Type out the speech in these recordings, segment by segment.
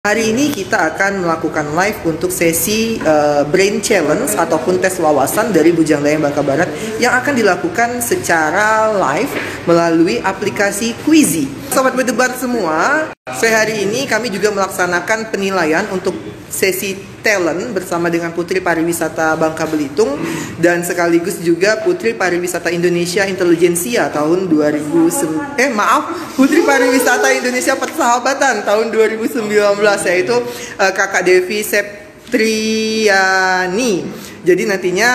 Hari ini kita akan melakukan live untuk sesi Brain Challenge ataupun tes wawasan dari Bujang Dayang Bangka Barat yang akan dilakukan secara live melalui aplikasi Quizy. Sobat berdebar semua, sehari ini kami juga melaksanakan penilaian untuk sesi talent bersama dengan Putri Pariwisata Bangka Belitung dan sekaligus juga Putri Pariwisata Indonesia Intelijensia tahun Putri Pariwisata Indonesia Persahabatan tahun 2019, yaitu Kakak Devi Septriani. Jadi nantinya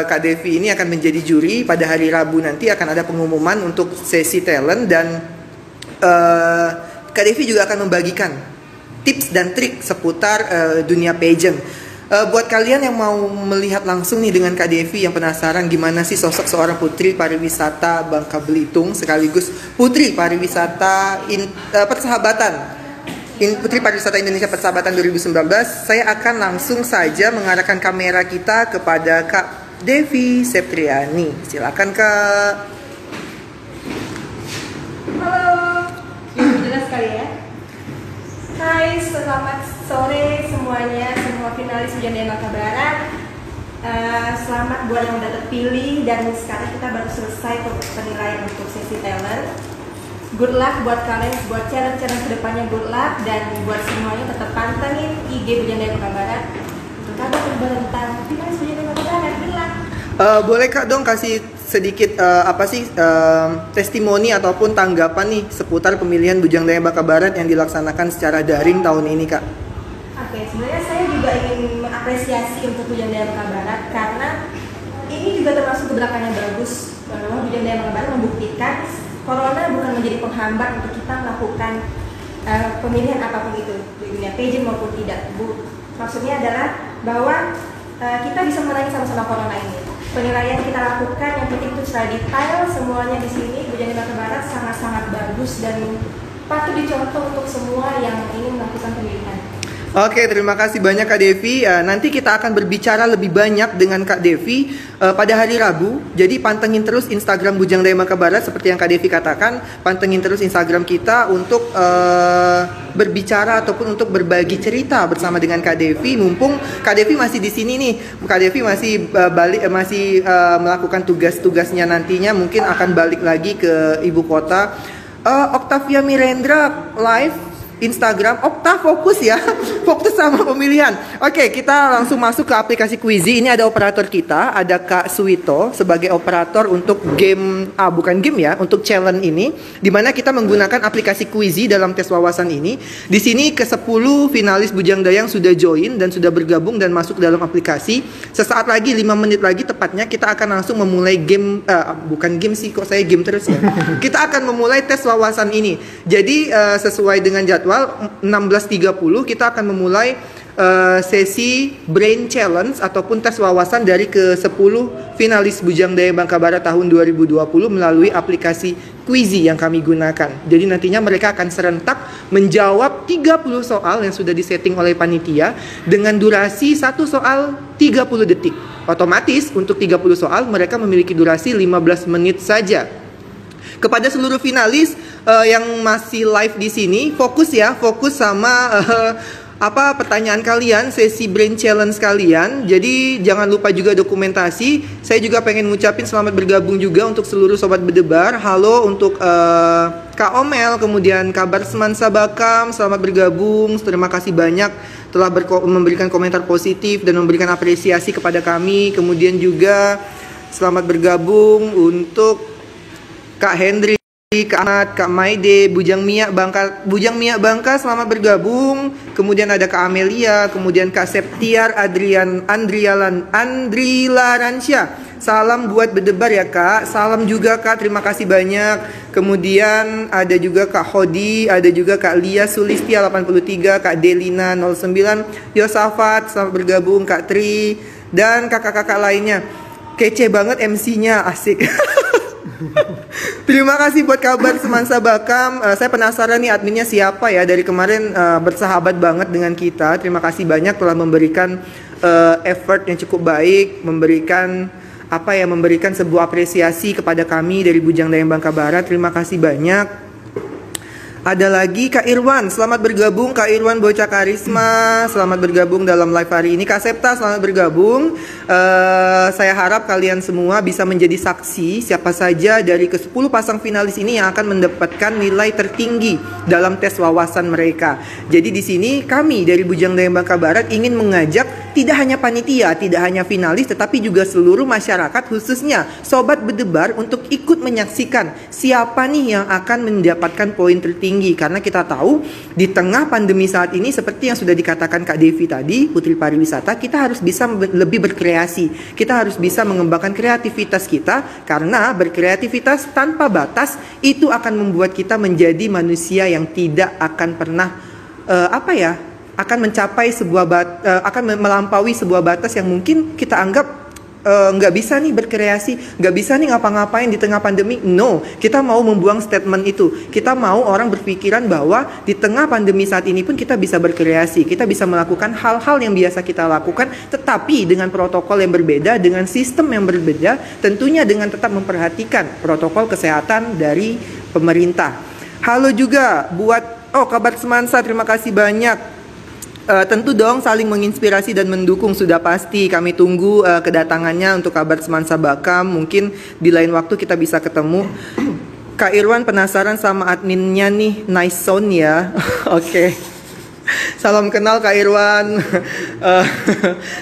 Kak Devi ini akan menjadi juri. Pada hari Rabu nanti akan ada pengumuman untuk sesi talent dan Kak Devi juga akan membagikan tips dan trik seputar dunia pageant. Buat kalian yang mau melihat langsung nih dengan Kak Devi, yang penasaran gimana sih sosok seorang Putri Pariwisata Bangka Belitung sekaligus Putri Pariwisata Persahabatan Putri Pariwisata Indonesia Persahabatan 2019, saya akan langsung saja mengarahkan kamera kita kepada Kak Devi Septriani. Silakan Kak. Halo, jelas sekali ya. Hai, selamat sore semuanya, semua finalis Bujang Dayang Bangka Barat. Selamat buat yang udah terpilih dan sekarang kita baru selesai penilaian untuk sesi talent. Good luck buat kalian, buat challenge-challenge kedepannya, good luck. Dan buat semuanya tetap pantengin IG Bujang Dayang Bangka Barat untuk kabar terbaru tentang finalis Bujang Dayang Bangka Barat. Good luck. Boleh Kak dong kasih sedikit testimoni ataupun tanggapan nih seputar pemilihan Bujang Dayang Bangka Barat yang dilaksanakan secara daring tahun ini Kak? Oke, sebenarnya saya juga ingin mengapresiasi untuk Bujang Dayang Bangka Barat karena ini juga termasuk gebrakan yang bagus bahwa Bujang Dayang Bangka Barat membuktikan corona bukan menjadi penghambat untuk kita melakukan pemilihan apapun itu di dunia pageant maupun tidak. Maksudnya adalah bahwa kita bisa menangani sama-sama corona ini. Penilaian kita lakukan yang penting itu secara detail semuanya di sini. Bujang Dayang Bangka Barat sangat-sangat bagus dan patut dicontoh untuk semua yang ingin melakukan pemilihan. Oke, terima kasih banyak Kak Devi. Nanti kita akan berbicara lebih banyak dengan Kak Devi pada hari Rabu. Jadi pantengin terus Instagram Bujang Dayang Bangka Barat seperti yang Kak Devi katakan. Pantengin terus Instagram kita untuk berbicara ataupun untuk berbagi cerita bersama dengan Kak Devi. Mumpung Kak Devi masih di sini nih, Kak Devi masih melakukan tugas-tugasnya, nantinya mungkin akan balik lagi ke ibu kota. Octavia Mirendra live Instagram, Okta fokus ya, fokus sama pemilihan. Oke, kita langsung masuk ke aplikasi Quizy. Ini ada operator kita, ada Kak Suwito sebagai operator untuk game, bukan game ya, untuk challenge ini, dimana kita menggunakan aplikasi Quizy dalam tes wawasan ini. Di sini ke-10 finalis Bujang Dayang sudah join dan sudah bergabung dan masuk dalam aplikasi. Sesaat lagi, 5 menit lagi tepatnya, kita akan langsung memulai game, bukan game sih, kok saya game terus ya. Kita akan memulai tes wawasan ini. Jadi sesuai dengan jadwal 16.30 kita akan memulai sesi Brain Challenge ataupun tes wawasan dari ke-10 finalis Bujang Dayang Bangka Barat tahun 2020 melalui aplikasi Quizy yang kami gunakan. Jadi nantinya mereka akan serentak menjawab 30 soal yang sudah disetting oleh panitia dengan durasi 1 soal 30 detik. Otomatis untuk 30 soal mereka memiliki durasi 15 menit saja. Kepada seluruh finalis yang masih live di sini, fokus sama pertanyaan kalian, sesi Brain Challenge kalian. Jadi jangan lupa juga dokumentasi. Saya juga pengen ngucapin selamat bergabung juga untuk seluruh sobat berdebar. Halo untuk Kak Omel, kemudian Kabar Semansa Bakam, selamat bergabung. Terima kasih banyak telah memberikan komentar positif dan memberikan apresiasi kepada kami. Kemudian juga selamat bergabung untuk Kak Hendri, Kak Ahmad, Kak Maide, Bujang Mia Bangka selamat bergabung. Kemudian ada Kak Amelia, kemudian Kak Septiar Andrila Ransya. Salam buat berdebar ya Kak. Salam juga Kak, terima kasih banyak. Kemudian ada juga Kak Hodi, ada juga Kak Lia Sulistia 83, Kak Delina 09, Yosafat selamat bergabung, Kak Tri dan kakak-kakak lainnya. Kece banget MC-nya, asik. Terima kasih buat Kabar Semansa Bakam. Saya penasaran nih adminnya siapa ya, dari kemarin bersahabat banget dengan kita. Terima kasih banyak telah memberikan effort yang cukup baik, memberikan sebuah apresiasi kepada kami dari Bujang Dayang Bangka Barat. Terima kasih banyak. Ada lagi Kak Irwan, selamat bergabung Kak Irwan Bocah Karisma, selamat bergabung dalam live hari ini. Kak Septa, selamat bergabung. Saya harap kalian semua bisa menjadi saksi siapa saja dari ke-10 pasang finalis ini yang akan mendapatkan nilai tertinggi dalam tes wawasan mereka. Jadi di sini kami dari Bujang Daya Bangka Barat ingin mengajak tidak hanya panitia, tidak hanya finalis, tetapi juga seluruh masyarakat, khususnya Sobat Berdebar, untuk ikut menyaksikan siapa nih yang akan mendapatkan poin tertinggi. Karena kita tahu di tengah pandemi saat ini, seperti yang sudah dikatakan Kak Devi tadi, Putri Pariwisata, kita harus bisa lebih berkreasi. Kita harus bisa mengembangkan kreativitas kita, karena berkreativitas tanpa batas itu akan membuat kita menjadi manusia yang tidak akan pernah akan mencapai akan melampaui sebuah batas yang mungkin kita anggap nggak bisa nih berkreasi, nggak bisa nih ngapa-ngapain di tengah pandemi. No, kita mau membuang statement itu. Kita mau orang berpikiran bahwa di tengah pandemi saat ini pun kita bisa berkreasi, kita bisa melakukan hal-hal yang biasa kita lakukan, tetapi dengan protokol yang berbeda, dengan sistem yang berbeda, tentunya dengan tetap memperhatikan protokol kesehatan dari pemerintah. Halo juga buat Kabar Semansa, terima kasih banyak. Tentu dong saling menginspirasi dan mendukung sudah pasti. Kami tunggu kedatangannya untuk Kabar Semansa Bakam. Mungkin di lain waktu kita bisa ketemu. Kak Irwan penasaran sama adminnya nih, nice sound ya. Oke. Salam kenal Kak Irwan.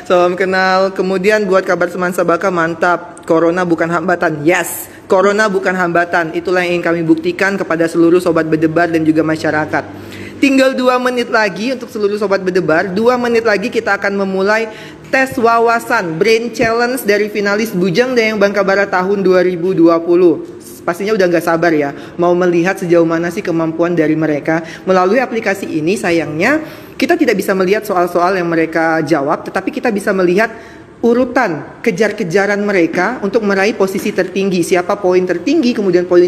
Salam kenal. Kemudian buat Kabar Semansa Bakam, mantap. Corona bukan hambatan. Yes, Corona bukan hambatan. Itulah yang ingin kami buktikan kepada seluruh Sobat Berdebar dan juga masyarakat. Tinggal 2 menit lagi untuk seluruh Sobat Berdebar. 2 menit lagi kita akan memulai tes wawasan Brain Challenge dari finalis Bujang Daya Bangka Barat tahun 2020. Pastinya udah gak sabar ya, mau melihat sejauh mana sih kemampuan dari mereka. Melalui aplikasi ini sayangnya kita tidak bisa melihat soal-soal yang mereka jawab, tetapi kita bisa melihat urutan kejar-kejaran mereka untuk meraih posisi tertinggi. Siapa poin tertinggi, kemudian poin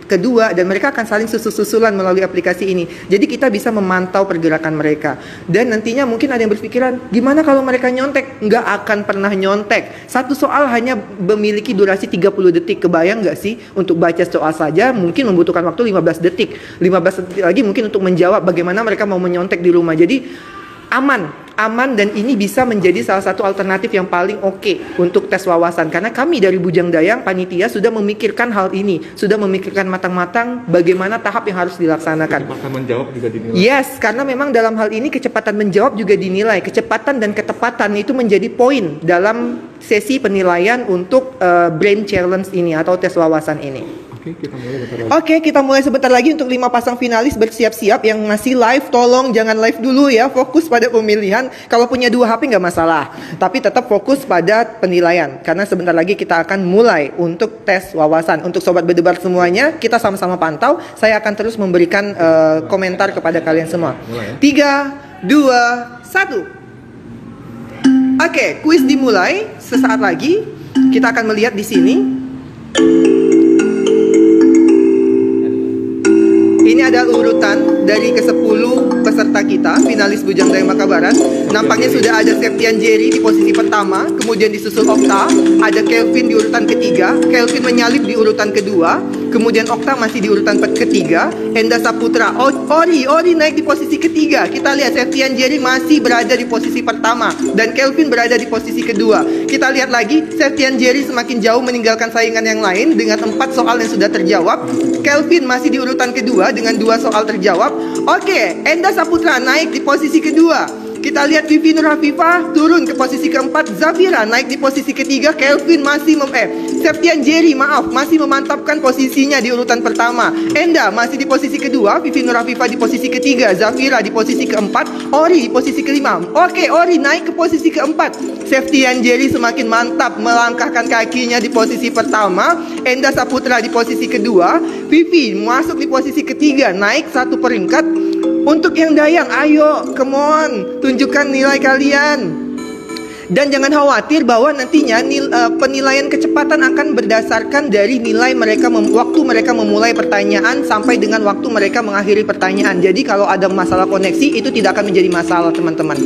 kedua, dan mereka akan saling susul-susulan melalui aplikasi ini. Jadi kita bisa memantau pergerakan mereka. Dan nantinya mungkin ada yang berpikiran, gimana kalau mereka nyontek? Nggak akan pernah nyontek. Satu soal hanya memiliki durasi 30 detik. Kebayang nggak sih? Untuk baca soal saja mungkin membutuhkan waktu 15 detik. 15 detik lagi mungkin untuk menjawab bagaimana mereka mau menyontek di rumah. Jadi aman, dan ini bisa menjadi salah satu alternatif yang paling oke untuk tes wawasan. Karena kami dari Bujang Dayang panitia sudah memikirkan hal ini, sudah memikirkan matang-matang bagaimana tahap yang harus dilaksanakan. Kecepatan menjawab juga dinilai. Yes, karena memang dalam hal ini kecepatan menjawab juga dinilai. Kecepatan dan ketepatan itu menjadi poin dalam sesi penilaian untuk Brain Challenge ini atau tes wawasan ini. Oke, kita mulai sebentar lagi untuk 5 pasang finalis. Bersiap-siap. Yang masih live, tolong jangan live dulu ya, fokus pada pemilihan. Kalau punya 2 HP nggak masalah, tapi tetap fokus pada penilaian, karena sebentar lagi kita akan mulai untuk tes wawasan. Untuk Sobat Berdebar semuanya, kita sama-sama pantau. Saya akan terus memberikan komentar kepada kalian semua. 3, 2, 1. Oke, kuis dimulai sesaat lagi. Kita akan melihat di sini. Ini adalah urutan dari ke-10 peserta kita, finalis Bujang Daya Bangka Barat. Nampaknya sudah ada Septian Jerry di posisi pertama, kemudian disusul Okta, ada Kelvin di urutan ketiga, Kelvin menyalip di urutan kedua, kemudian Okta masih di urutan ketiga, Enda Saputra, Ori naik di posisi ketiga. Kita lihat Septian Jerry masih berada di posisi pertama, dan Kelvin berada di posisi kedua. Kita lihat lagi, Septian Jerry semakin jauh meninggalkan saingan yang lain dengan 4 soal yang sudah terjawab. Kelvin masih di urutan kedua dengan 2 soal terjawab. Oke, Enda Saputra naik di posisi kedua. Kita lihat Vivi Nur Hafifah turun ke posisi keempat. Zafira naik di posisi ketiga. Kelvin masih Septian Jerry masih memantapkan posisinya di urutan pertama. Enda masih di posisi kedua. Vivi Nur Hafifah di posisi ketiga. Zafira di posisi keempat. Ori di posisi kelima. Oke, Ori naik ke posisi keempat. Septian Jerry semakin mantap melangkahkan kakinya di posisi pertama. Enda Saputra di posisi kedua. Vivi masuk di posisi ketiga, naik 1 peringkat. Untuk yang Dayang, ayo, come on, tunjukkan nilai kalian. Dan jangan khawatir bahwa nantinya penilaian kecepatan akan berdasarkan dari nilai mereka waktu mereka memulai pertanyaan sampai dengan waktu mereka mengakhiri pertanyaan. Jadi kalau ada masalah koneksi itu tidak akan menjadi masalah, teman-teman.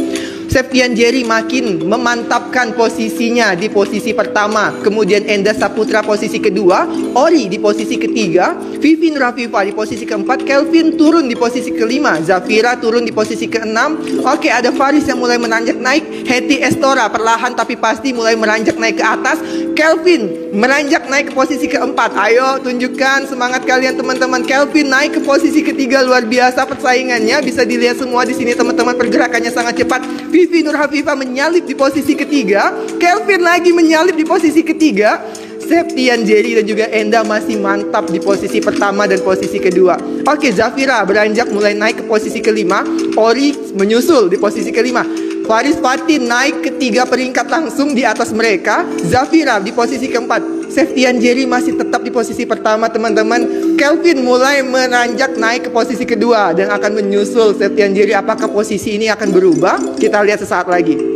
Septian Jerry makin memantapkan posisinya di posisi pertama. Kemudian Enda Saputra posisi kedua, Ori di posisi ketiga, Vivi Nurafifa di posisi keempat, Kelvin turun di posisi kelima, Zafira turun di posisi keenam. Oke, ada Faris yang mulai menanjak naik, Hetty Estora perlahan tapi pasti mulai meranjak naik ke atas, Kelvin meranjak naik ke posisi keempat. Ayo tunjukkan semangat kalian teman-teman. Kelvin naik ke posisi ketiga, luar biasa persaingannya. Bisa dilihat semua di sini teman-teman, pergerakannya sangat cepat. Vivi Nurhafifa menyalip di posisi ketiga, Kelvin lagi menyalip di posisi ketiga. Septian Jerry dan juga Enda masih mantap di posisi pertama dan posisi kedua. Oke, Zafira beranjak mulai naik ke posisi kelima, Ori menyusul di posisi kelima. Faris Fatin naik ke 3 peringkat langsung di atas mereka. Zafira di posisi keempat. Septian Jerry masih tetap di posisi pertama teman-teman. Kelvin mulai menanjak naik ke posisi kedua dan akan menyusul Septian Jerry. Apakah posisi ini akan berubah? Kita lihat sesaat lagi.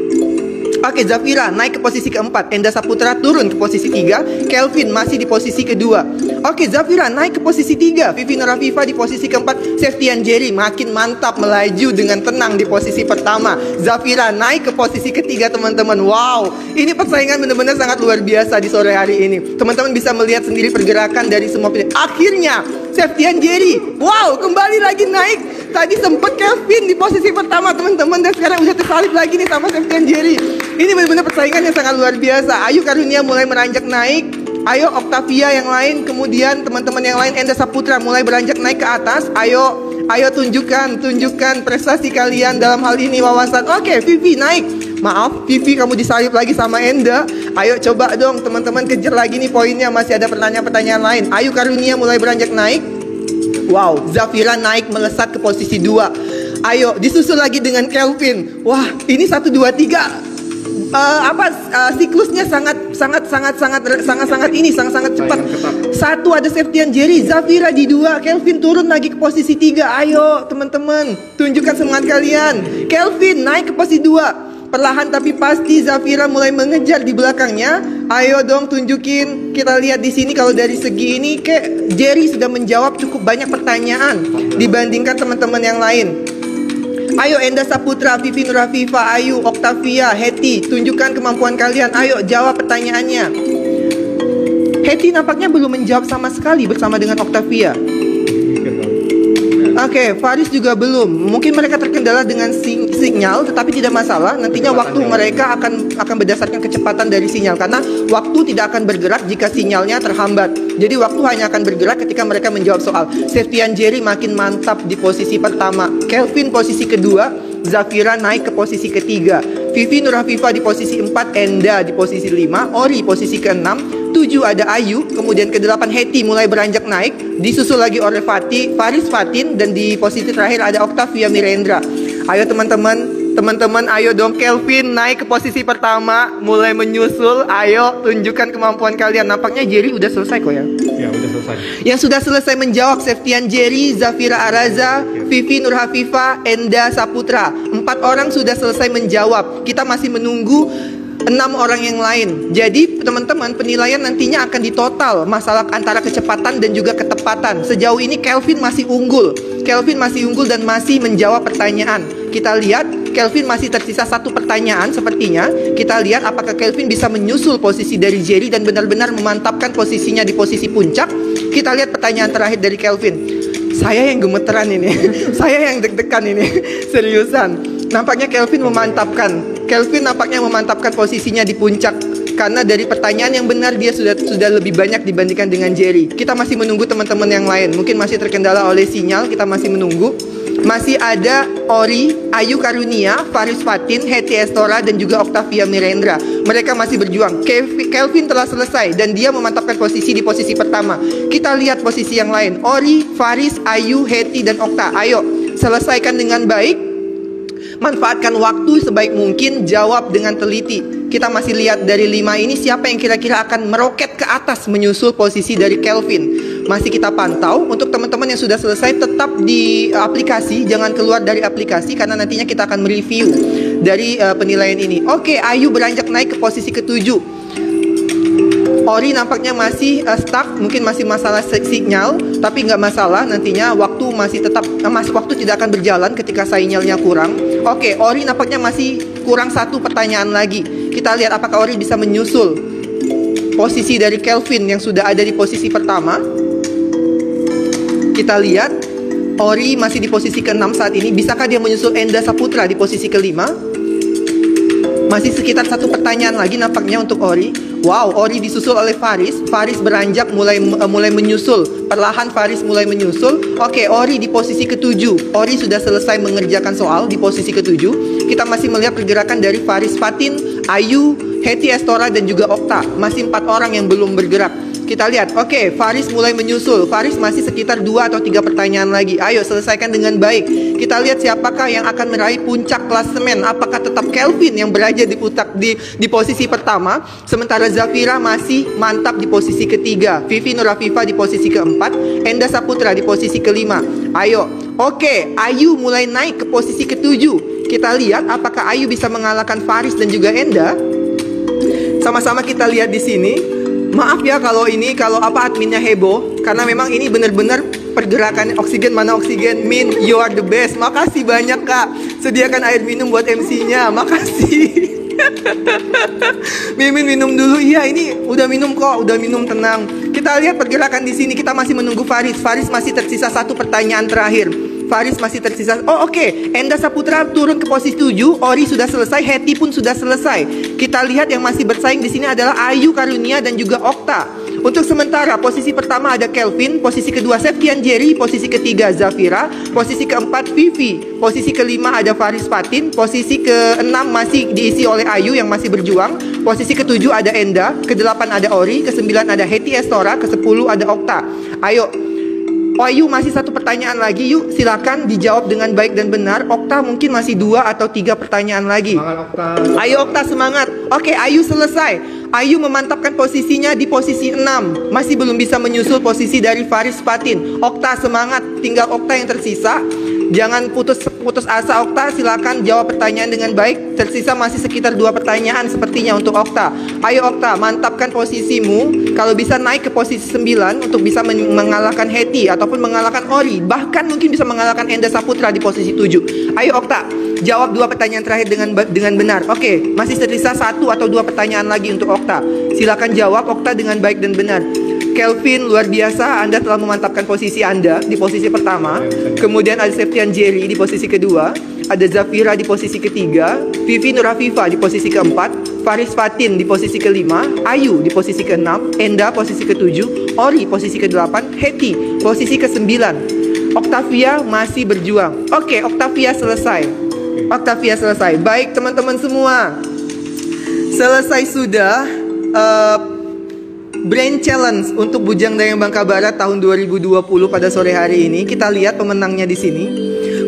Oke, Zafira naik ke posisi keempat, Enda Saputra turun ke posisi 3, Kelvin masih di posisi kedua. Oke, Zafira naik ke posisi 3, Vivi Nurafifa di posisi keempat, Septian Jerry makin mantap melaju dengan tenang di posisi pertama. Zafira naik ke posisi ketiga teman-teman. Wow, ini persaingan benar-benar sangat luar biasa di sore hari ini. Teman-teman bisa melihat sendiri pergerakan dari semua pilihan. Akhirnya Septian Jerry, wow, kembali lagi naik. Tadi sempat Kelvin di posisi pertama teman-teman, dan sekarang udah tersalip lagi nih sama Septian Jerry. Ini benar-benar persaingan yang sangat luar biasa. Ayu Karunia mulai meranjak naik. Ayo Octavia yang lain, kemudian teman-teman yang lain, Enda Saputra mulai beranjak naik ke atas. Ayo tunjukkan prestasi kalian dalam hal ini wawasan. Oke, Vivi naik. Maaf, Vivi kamu disalip lagi sama Enda. Ayo coba dong teman-teman kejar lagi nih poinnya. Masih ada pertanyaan-pertanyaan lain. Ayu Karunia mulai beranjak naik. Wow, Zafira naik melesat ke posisi 2. Ayo, disusul lagi dengan Kelvin. Wah, ini 1 2 3. Siklusnya sangat cepat. Satu ada Septian Jerry, Zafira di 2, Kelvin turun lagi ke posisi 3. Ayo teman-teman, tunjukkan semangat kalian. Kelvin naik ke posisi 2. Perlahan tapi pasti Zafira mulai mengejar di belakangnya. Ayo dong tunjukin. Kita lihat di sini kalau dari segi ini kayak Jerry sudah menjawab cukup banyak pertanyaan dibandingkan teman-teman yang lain. Ayo Enda Saputra, Vivi Nurafifa, Ayu, Octavia, Hetty, tunjukkan kemampuan kalian. Ayo jawab pertanyaannya. Hetty nampaknya belum menjawab sama sekali bersama dengan Octavia. Oke, Faris juga belum. Mungkin mereka terkendala dengan sinyal, tetapi tidak masalah. Nantinya waktu mereka akan berdasarkan kecepatan dari sinyal, karena waktu tidak akan bergerak jika sinyalnya terhambat. Jadi waktu hanya akan bergerak ketika mereka menjawab soal. Septian Jerry makin mantap di posisi pertama, Kelvin posisi kedua, Zafira naik ke posisi ketiga, Vivi Nurhafifa di posisi 4, Enda di posisi 5, Ori posisi ke-6, 7 ada Ayu, kemudian ke-8 Hetty mulai beranjak naik, disusul lagi oleh Faris Fatin, dan di posisi terakhir ada Octavia Mirendra. Ayo teman-teman, ayo dong. Kelvin naik ke posisi pertama, mulai menyusul. Ayo tunjukkan kemampuan kalian. Nampaknya Jerry udah selesai kok ya? Ya, udah selesai. Yang sudah selesai menjawab Septian Jerry, Zafira Araza, Vivi Nurhafifa, Enda Saputra. 4 orang sudah selesai menjawab. Kita masih menunggu 6 orang yang lain. Jadi teman-teman, penilaian nantinya akan ditotal masalah antara kecepatan dan juga ketepatan. Sejauh ini Kelvin masih unggul dan masih menjawab pertanyaan. Kita lihat Kelvin masih tersisa 1 pertanyaan sepertinya. Kita lihat apakah Kelvin bisa menyusul posisi dari Jerry dan benar-benar memantapkan posisinya di posisi puncak. Kita lihat pertanyaan terakhir dari Kelvin. Saya yang gemeteran ini. Saya yang deg-degan ini. Seriusan. Nampaknya Kelvin nampaknya memantapkan posisinya di puncak, karena dari pertanyaan yang benar dia sudah lebih banyak dibandingkan dengan Jerry. Kita masih menunggu teman-teman yang lain. Mungkin masih terkendala oleh sinyal, kita masih menunggu. Masih ada Ori, Ayu Karunia, Faris Fatin, Hetty Estora, dan juga Octavia Mirendra. Mereka masih berjuang. Kelvin telah selesai dan dia memantapkan posisi di posisi pertama. Kita lihat posisi yang lain. Ori, Faris, Ayu, Hetty, dan Okta. Ayo, selesaikan dengan baik. Manfaatkan waktu sebaik mungkin, jawab dengan teliti. Kita masih lihat dari 5 ini siapa yang kira-kira akan meroket ke atas menyusul posisi dari Kelvin. Masih kita pantau. Untuk teman-teman yang sudah selesai, tetap di aplikasi, jangan keluar dari aplikasi, karena nantinya kita akan mereview dari penilaian ini. Oke, Ayu beranjak naik ke posisi ke-7. Ori nampaknya masih stuck, mungkin masih masalah sinyal, tapi nggak masalah, nantinya waktu tidak akan berjalan ketika sinyalnya kurang. Oke, Ori nampaknya masih kurang satu pertanyaan lagi. Kita lihat apakah Ori bisa menyusul posisi dari Kelvin yang sudah ada di posisi pertama. Kita lihat Ori masih di posisi ke-6 saat ini. Bisakah dia menyusul Enda Saputra di posisi ke-5? Masih sekitar satu pertanyaan lagi nampaknya untuk Ori. Wow, Ori disusul oleh Faris. Faris beranjak mulai menyusul. Perlahan Faris mulai menyusul. Oke, Ori di posisi ke-7. Ori sudah selesai mengerjakan soal di posisi ke-7. Kita masih melihat pergerakan dari Faris Fatin, Ayu, Hetty Estora, dan juga Okta. Masih 4 orang yang belum bergerak. Kita lihat, oke, Faris mulai menyusul. Faris masih sekitar 2 atau 3 pertanyaan lagi. Ayo, selesaikan dengan baik. Kita lihat siapakah yang akan meraih puncak klasemen. Apakah tetap Kelvin yang berada di posisi pertama, sementara Zafira masih mantap di posisi ketiga. Vivi Nurafifa di posisi keempat, Enda Saputra di posisi kelima. Ayo, oke, Ayu mulai naik ke posisi ketujuh. Kita lihat apakah Ayu bisa mengalahkan Faris dan juga Enda. Sama-sama kita lihat di sini. Maaf ya kalau adminnya heboh, karena memang ini benar-benar pergerakan oksigen. Mana oksigen? Min, you are the best. Makasih banyak Kak. Sediakan air minum buat MC-nya. Makasih. Mimin minum dulu. Iya, ini udah minum kok, udah minum, tenang. Kita lihat pergerakan di sini. Kita masih menunggu Faris. Faris masih tersisa satu pertanyaan terakhir. Faris masih tersisa. Oh, oke. Enda Saputra turun ke posisi 7. Ori sudah selesai. Hetty pun sudah selesai. Kita lihat yang masih bersaing di sini adalah Ayu Karunia dan juga Okta. Untuk sementara posisi pertama ada Kelvin, posisi kedua Septian Jerry, posisi ketiga Zafira, posisi keempat Vivi, posisi kelima ada Faris Fatin, posisi keenam masih diisi oleh Ayu yang masih berjuang, posisi ketujuh ada Enda, kedelapan ada Ori, kesembilan ada Hetty Estora, kesepuluh ada Okta. Ayo, Ayu masih satu pertanyaan lagi, yuk silakan dijawab dengan baik dan benar. Okta mungkin masih 2 atau 3 pertanyaan lagi. Semangat Okta. Ayo Okta, semangat. Oke, Ayu selesai. Ayu memantapkan posisinya di posisi 6. Masih belum bisa menyusul posisi dari Faris Fatin. Okta semangat, tinggal Okta yang tersisa. Jangan putus asa Okta, silakan jawab pertanyaan dengan baik. Tersisa masih sekitar 2 pertanyaan sepertinya untuk Okta. Ayo Okta, mantapkan posisimu. Kalau bisa naik ke posisi 9 untuk bisa mengalahkan Hetty ataupun mengalahkan Ori. Bahkan mungkin bisa mengalahkan Enda Saputra di posisi 7. Ayo Okta, jawab 2 pertanyaan terakhir dengan benar. Oke, masih tersisa 1 atau 2 pertanyaan lagi untuk Okta. Silakan jawab Okta dengan baik dan benar. Kelvin, luar biasa, Anda telah memantapkan posisi Anda di posisi pertama. Kemudian ada Septian Jerry di posisi kedua, ada Zafira di posisi ketiga, Vivi Nurafifa di posisi keempat, Faris Fatin di posisi kelima, Ayu di posisi keenam, Enda posisi ketujuh, Ori posisi kedelapan, Hetty posisi kesembilan. Octavia masih berjuang. Oke, Octavia selesai. Octavia selesai. Baik teman-teman semua, selesai sudah Brain Challenge untuk Bujang Dayang Bangka Barat tahun 2020 pada sore hari ini. Kita lihat pemenangnya di sini.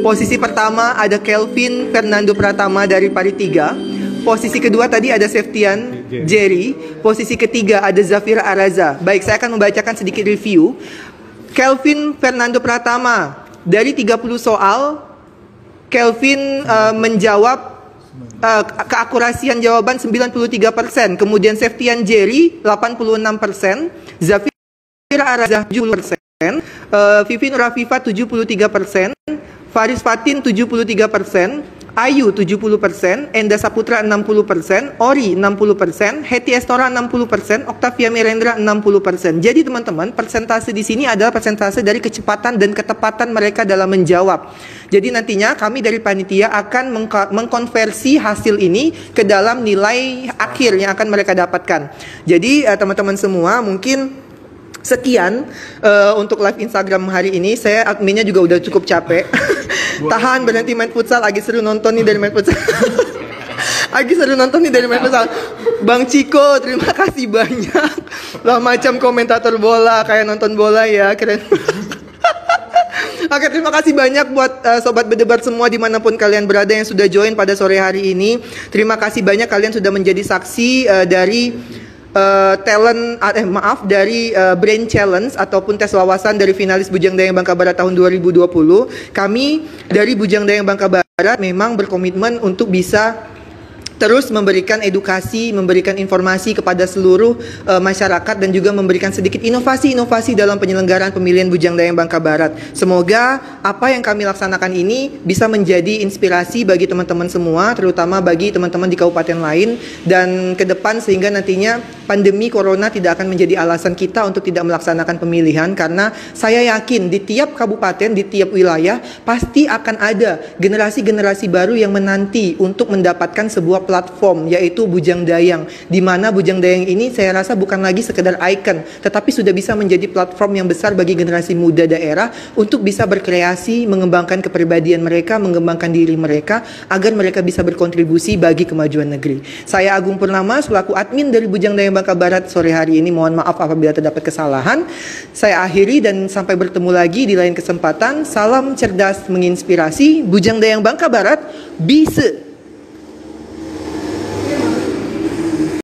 Posisi pertama ada Kelvin Fernando Pratama dari Paritiga. Posisi kedua tadi ada Septian Jerry. Posisi ketiga ada Zafira Araza. Baik, saya akan membacakan sedikit review. Kelvin Fernando Pratama, dari 30 soal Kelvin menjawab keakurasian jawaban 93%. Kemudian Septian Jerry 86%, Zafira Araza 70%, Vivi Nurafifa 73%, Faris Fatin 73%, Ayu 70%, Enda Saputra 60%, Ori 60%, Hetty Estora 60%, Octavia Mirendra 60%. Jadi teman-teman, persentase di sini adalah persentase dari kecepatan dan ketepatan mereka dalam menjawab. Jadi nantinya kami dari panitia akan mengkonversi hasil ini ke dalam nilai akhir yang akan mereka dapatkan. Jadi teman-teman semua, mungkin sekian untuk live Instagram hari ini. Saya adminnya juga udah cukup capek. Tahan, berhenti main futsal. Lagi seru nonton nih dari main futsal. Lagi seru nonton nih dari main futsal. Bang Ciko, terima kasih banyak. Lah macam komentator bola, kayak nonton bola ya, keren. Oke, terima kasih banyak buat sobat berdebat semua dimanapun kalian berada yang sudah join pada sore hari ini. Terima kasih banyak kalian sudah menjadi saksi dari dari Brain Challenge ataupun tes wawasan dari finalis Bujang Dayang Bangka Barat tahun 2020. Kami dari Bujang Dayang Bangka Barat memang berkomitmen untuk bisa terus memberikan edukasi, memberikan informasi kepada seluruh masyarakat dan juga memberikan sedikit inovasi-inovasi dalam penyelenggaraan pemilihan Bujang Dayang Bangka Barat. Semoga apa yang kami laksanakan ini bisa menjadi inspirasi bagi teman-teman semua, terutama bagi teman-teman di kabupaten lain, dan ke depan sehingga nantinya pandemi corona tidak akan menjadi alasan kita untuk tidak melaksanakan pemilihan, karena saya yakin di tiap kabupaten, di tiap wilayah pasti akan ada generasi-generasi baru yang menanti untuk mendapatkan sebuah platform, yaitu Bujang Dayang, di mana Bujang Dayang ini saya rasa bukan lagi sekedar ikon, tetapi sudah bisa menjadi platform yang besar bagi generasi muda daerah untuk bisa berkreasi, mengembangkan kepribadian mereka, mengembangkan diri mereka, agar mereka bisa berkontribusi bagi kemajuan negeri. Saya Agung Purnama selaku admin dari Bujang Dayang Bangka Barat sore hari ini, mohon maaf apabila terdapat kesalahan. Saya akhiri dan sampai bertemu lagi di lain kesempatan. Salam cerdas menginspirasi, Bujang Dayang Bangka Barat bisa